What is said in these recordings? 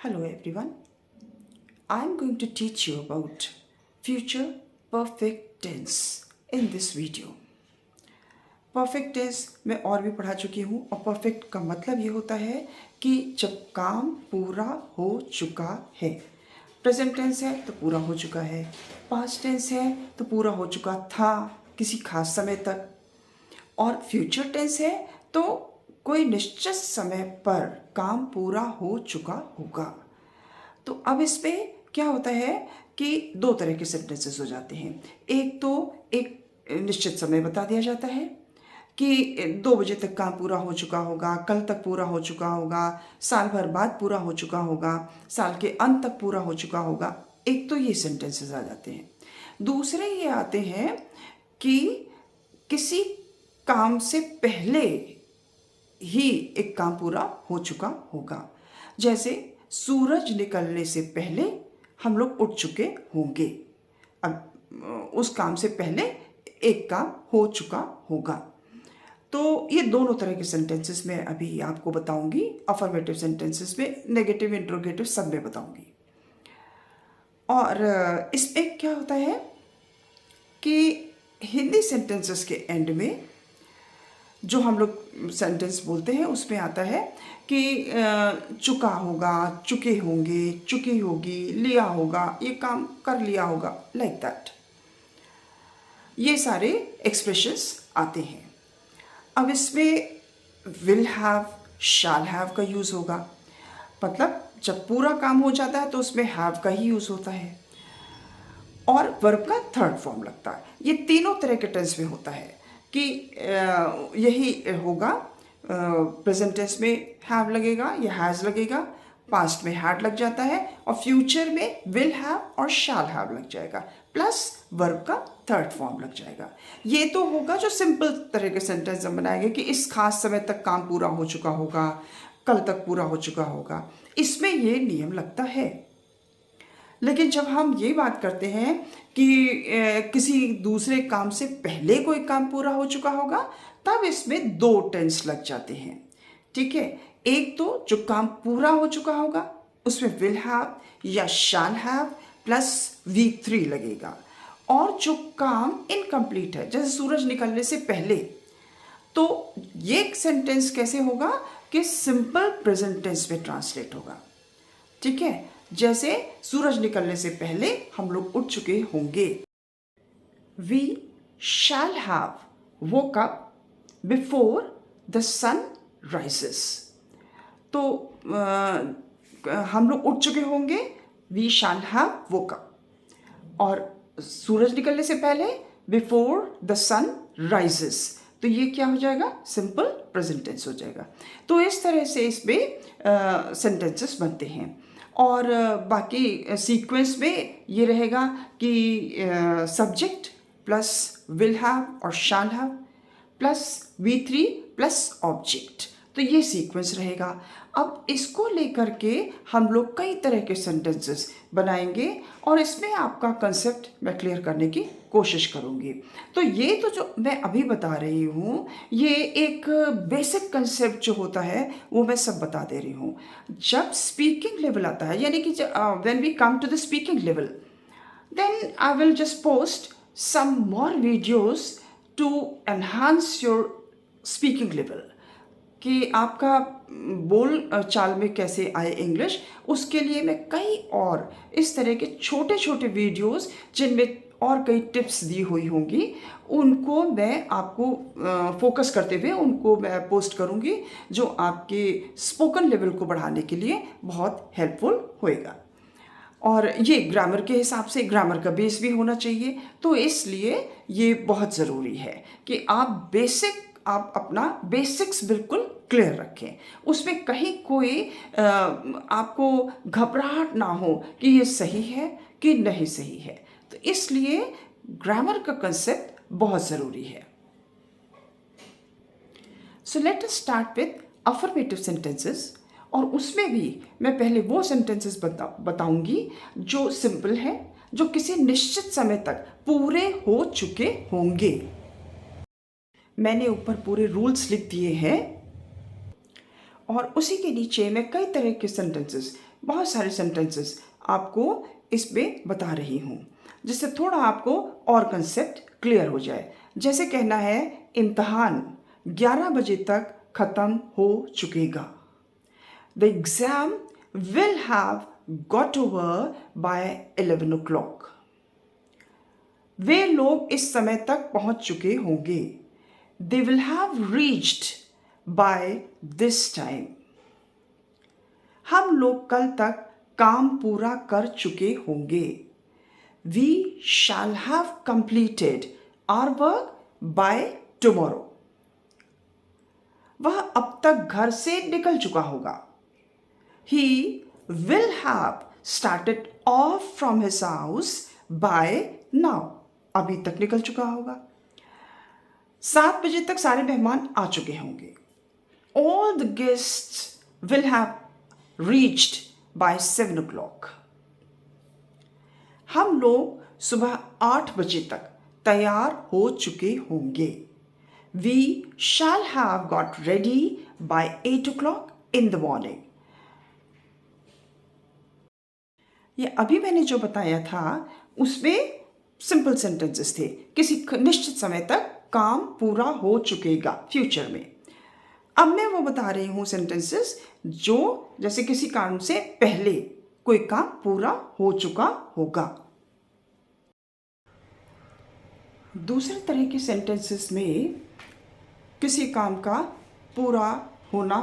Hello everyone. I am going to teach you about future perfect tense in this video. Perfect tense मैं और भी पढ़ा चुकी हूँ और परफेक्ट का मतलब ये होता है कि जब काम पूरा हो चुका है। प्रेजेंट टेंस है तो पूरा हो चुका है, पास्ट टेंस है तो पूरा हो चुका था किसी खास समय तक, और फ्यूचर टेंस है तो कोई निश्चित समय पर काम पूरा हो चुका होगा। तो अब इसमें क्या होता है कि दो तरह के सेंटेंसेस हो जाते हैं। एक तो एक निश्चित समय बता दिया जाता है कि 2 बजे तक काम पूरा हो चुका होगा, कल तक पूरा हो चुका होगा, साल भर बाद पूरा हो चुका होगा, साल के अंत तक पूरा हो चुका होगा। एक तो ये सेंटेंसेस आ जाते हैं। दूसरे ये आते हैं कि किसी काम से पहले ही एक काम पूरा हो चुका होगा। जैसे सूरज निकलने से पहले हम लोग उठ चुके होंगे। अब उस काम से पहले एक काम हो चुका होगा। तो ये दोनों तरह के सेंटेंसेस में अभी आपको बताऊंगी। अफर्मेटिव सेंटेंसेस में, नेगेटिव, इंट्रोगेटिव सब में बताऊंगी। और इसमें क्या होता है कि हिंदी सेंटेंसेस के एंड में जो हम लोग सेंटेंस बोलते हैं उसमें आता है कि चुका होगा, चुके होंगे, चुकी होगी, लिया होगा, ये काम कर लिया होगा, लाइक दैट। ये सारे एक्सप्रेशंस आते हैं। अब इसमें विल हैव, शैल हैव का यूज़ होगा। मतलब जब पूरा काम हो जाता है तो उसमें हैव का ही यूज़ होता है और वर्ब का थर्ड फॉर्म लगता है। ये तीनों तरह के टेंस में होता है कि यही होगा। प्रेजेंट टेंस में हैव लगेगा या हैज़ लगेगा, पास्ट में हैड लग जाता है और फ्यूचर में विल हैव और शैल हैव लग जाएगा, प्लस वर्ब का थर्ड फॉर्म लग जाएगा। ये तो होगा जो सिंपल तरह के सेंटेंस हम बनाएंगे कि इस खास समय तक काम पूरा हो चुका होगा, कल तक पूरा हो चुका होगा। इसमें ये नियम लगता है। लेकिन जब हम ये बात करते हैं कि किसी दूसरे काम से पहले कोई काम पूरा हो चुका होगा, तब इसमें दो टेंस लग जाते हैं। ठीक है, एक तो जो काम पूरा हो चुका होगा उसमें विल हैव या शैल हैव प्लस V3 लगेगा, और जो काम इनकम्प्लीट है जैसे सूरज निकलने से पहले, तो ये सेंटेंस कैसे होगा कि सिंपल प्रेजेंट टेंस में ट्रांसलेट होगा। ठीक है, जैसे सूरज निकलने से पहले हम लोग उठ चुके होंगे। We shall have woke up before the sun rises. तो हम लोग उठ चुके होंगे, we shall have woke up, और सूरज निकलने से पहले बिफोर द सन राइजेस, तो ये क्या हो जाएगा, सिंपल प्रेजेंट टेंस हो जाएगा। तो इस तरह से इसमें सेंटेंसेस बनते हैं। और बाकी सीक्वेंस में ये रहेगा कि सब्जेक्ट प्लस विल हैव और shall have plus V3 plus object, तो ये सीक्वेंस रहेगा। अब इसको लेकर के हम लोग कई तरह के सेंटेंसेस बनाएंगे और इसमें आपका कंसेप्ट मैं क्लियर करने की कोशिश करूँगी। तो ये तो जो मैं अभी बता रही हूँ, ये एक बेसिक कंसेप्ट जो होता है वो मैं सब बता दे रही हूँ। जब स्पीकिंग लेवल आता है, यानी कि when we come to the speaking level, then I will just post some more videos to enhance your speaking level, कि आपका बोल चाल में कैसे आए इंग्लिश। उसके लिए मैं कई और इस तरह के छोटे छोटे वीडियोस जिनमें और कई टिप्स दी हुई होंगी, उनको मैं आपको फोकस करते हुए उनको मैं पोस्ट करूँगी, जो आपके स्पोकन लेवल को बढ़ाने के लिए बहुत हेल्पफुल होएगा। और ये ग्रामर के हिसाब से, ग्रामर का बेस भी होना चाहिए, तो इसलिए ये बहुत ज़रूरी है कि आप अपना बेसिक्स बिल्कुल क्लियर रखें। उसमें कहीं कोई आपको घबराहट ना हो कि ये सही है कि नहीं सही है। तो इसलिए ग्रामर का कंसेप्ट बहुत ज़रूरी है। सो let us start with affirmative sentences, और उसमें भी मैं पहले वो सेंटेंसेस बताऊंगी जो सिंपल है, जो किसी निश्चित समय तक पूरे हो चुके होंगे। मैंने ऊपर पूरे रूल्स लिख दिए हैं और उसी के नीचे मैं कई तरह के सेंटेंसेस बहुत सारे सेंटेंसेस आपको इस पे बता रही हूँ, जिससे थोड़ा आपको और कंसेप्ट क्लियर हो जाए। जैसे कहना है इम्तहान 11 बजे तक ख़त्म हो चुकेगा। The exam will have got over by 11 o'clock। वे लोग इस समय तक पहुंच चुके होंगे। They will have reached by this time. हम लोग कल तक काम पूरा कर चुके होंगे। We shall have completed our work by tomorrow. वह अब तक घर से निकल चुका होगा। He will have started off from his house by now. अभी तक निकल चुका होगा। 7 बजे तक सारे मेहमान आ चुके होंगे। All the guests will have reached bye 7 o'clock। हम लोग सुबह 8 बजे तक तैयार हो चुके होंगे। We shall have got ready by 8 o'clock in the morning. ये अभी मैंने जो बताया था उसमें सिंपल सेंटेंसेस थे। किसी निश्चित समय तक काम पूरा हो चुकेगा, फ्यूचर में। अब मैं वो बता रही हूँ सेंटेंसेस जो जैसे किसी काम से पहले कोई काम पूरा हो चुका होगा। दूसरे तरह के सेंटेंसेस में किसी काम का पूरा होना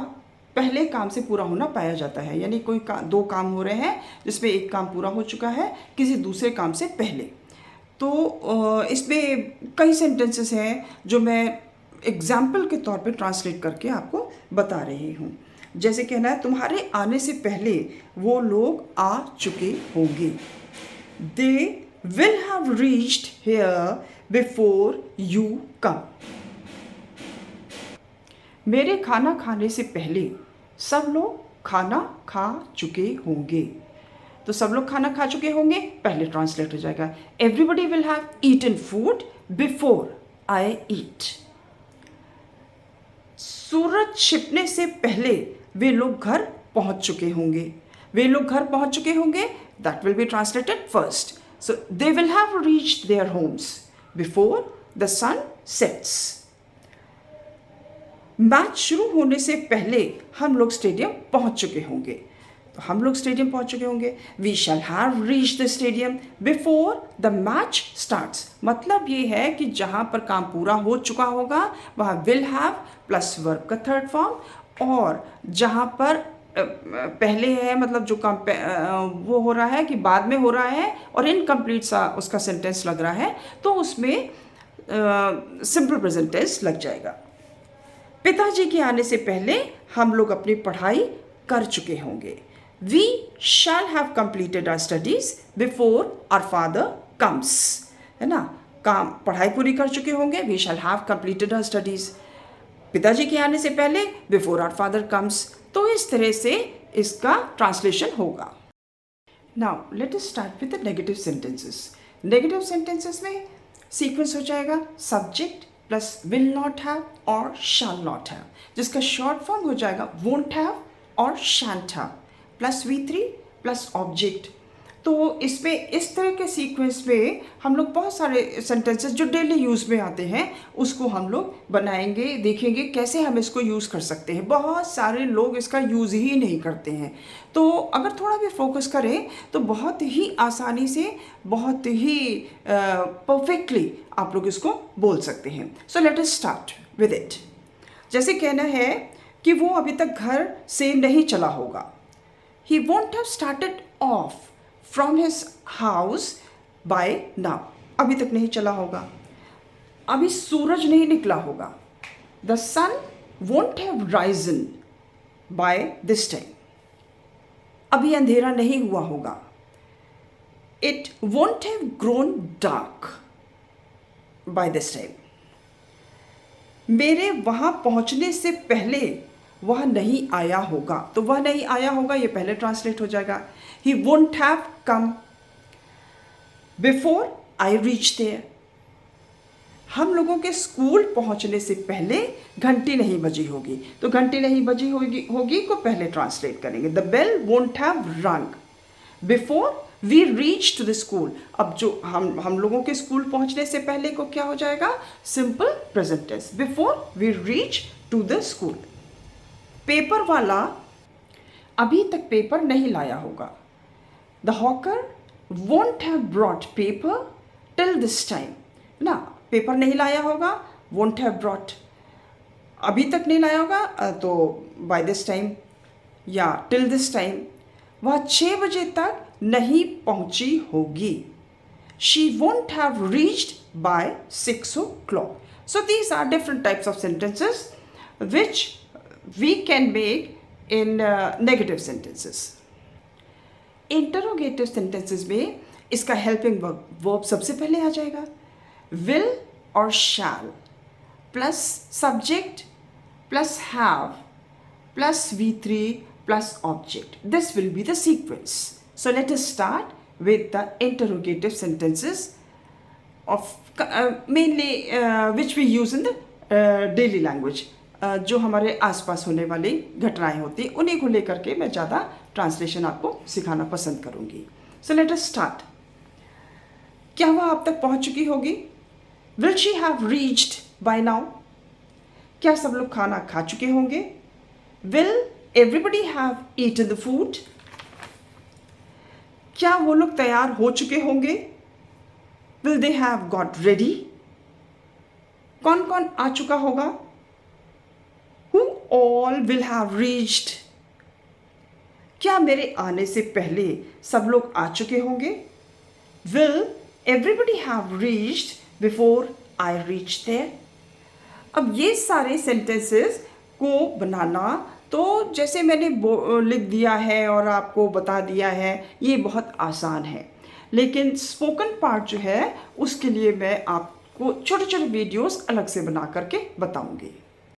पहले काम से पूरा होना पाया जाता है। यानी कोई दो काम हो रहे हैं जिसमें एक काम पूरा हो चुका है किसी दूसरे काम से पहले। तो इसमें कई सेंटेंसेस हैं जो मैं एग्जाम्पल के तौर पे ट्रांसलेट करके आपको बता रही हूँ। जैसे कहना है तुम्हारे आने से पहले वो लोग आ चुके होंगे। They will have reached here before you come. मेरे खाना खाने से पहले सब लोग खाना खा चुके होंगे। तो सब लोग खाना खा चुके होंगे पहले ट्रांसलेट हो जाएगा। Everybody will have eaten food before I eat. सूरज छिपने से पहले वे लोग घर पहुंच चुके होंगे। वे लोग घर पहुंच चुके होंगे, that will be translated first. So they will have reached their homes before the sun sets. Match शुरू होने से पहले हम लोग स्टेडियम पहुंच चुके होंगे। तो हम लोग स्टेडियम पहुंच चुके होंगे। We shall have reached the stadium before the match starts. मतलब ये है कि जहां पर काम पूरा हो चुका होगा वहां विल हैव प्लस वर्ब का थर्ड फॉर्म, और जहां पर पहले है मतलब जो काम वो हो रहा है कि बाद में हो रहा है और इनकम्प्लीट सा उसका सेंटेंस लग रहा है तो उसमें सिंपल प्रेजेंट टेंस लग जाएगा। पिताजी के आने से पहले हम लोग अपनी पढ़ाई कर चुके होंगे। We shall have completed our studies before our father comes. है ना, काम पढ़ाई पूरी कर चुके होंगे। We shall have completed our studies. पिताजी के आने से पहले बिफोर आवर फादर कम्स। तो इस तरह से इसका ट्रांसलेशन होगा। Now let us start with the negative sentences. Negative sentences में सीक्वेंस हो जाएगा subject plus will not have और शैल नॉट हैव, जिसका शॉर्ट फॉर्म हो जाएगा वोंट हैव और shan't have plus V3 plus object. तो इसमें इस तरह के सीक्वेंस में हम लोग बहुत सारे सेंटेंसेस जो डेली यूज़ में आते हैं उसको हम लोग बनाएंगे, देखेंगे कैसे हम इसको यूज़ कर सकते हैं। बहुत सारे लोग इसका यूज़ ही नहीं करते हैं, तो अगर थोड़ा भी फोकस करें तो बहुत ही आसानी से, बहुत ही परफेक्टली आप लोग इसको बोल सकते हैं। सो let us start with it. जैसे कहना है कि वो अभी तक घर से नहीं चला होगा। He won't have started off from his house by now. अभी तक नहीं चला होगा। अभी सूरज नहीं निकला होगा। The sun won't have risen by this time. अभी अंधेरा नहीं हुआ होगा। It won't have grown dark by this time. मेरे वहां पहुंचने से पहले वह नहीं आया होगा। तो वह नहीं आया होगा ये पहले ट्रांसलेट हो जाएगा। He won't have come before I reach there. हम लोगों के स्कूल पहुंचने से पहले घंटी नहीं बजी होगी, तो घंटी नहीं बजी होगी को पहले ट्रांसलेट करेंगे, the bell won't have rung before we reach to the school. अब जो हम लोगों के स्कूल पहुंचने से पहले को क्या हो जाएगा, simple present tense, before we reach to the school. Paper वाला अभी तक पेपर नहीं लाया होगा, the hawker won't have brought paper till this time ना, पेपर नहीं लाया होगा, वोंट हैव ब्रॉट अभी तक नहीं लाया होगा, तो बाय दिस टाइम या टिल दिस टाइम, वह 6 बजे तक नहीं पहुंची होगी, she won't have reached bye 6 o'clock. So these are different types of sentences which we can make in negative sentences. Interrogative sentences में इसका हेल्पिंग वर्ब सबसे पहले आ जाएगा, विल और shall plus subject plus have plus V3 plus object, this will be the sequence. So let us start with the interrogative sentences of mainly which we use in the daily language. जो हमारे आसपास होने वाली घटनाएं होती हैं उन्हीं को लेकर के मैं ज़्यादा ट्रांसलेशन आपको सिखाना पसंद करूंगी. So let us start. क्या वह अब तक पहुंच चुकी होगी, will she have reached by now, क्या सब लोग खाना खा चुके होंगे, will everybody have eaten the food, क्या वो लोग तैयार हो चुके होंगे, will they have got ready, कौन कौन आ चुका होगा, who all will have reached, क्या मेरे आने से पहले सब लोग आ चुके होंगे, will everybody have reached before I reach there. अब ये सारे सेंटेंसेस को बनाना तो जैसे मैंने लिख दिया है और आपको बता दिया है, ये बहुत आसान है, लेकिन स्पोकन पार्ट जो है उसके लिए मैं आपको छोटे छोटे वीडियोस अलग से बना करके बताऊंगी.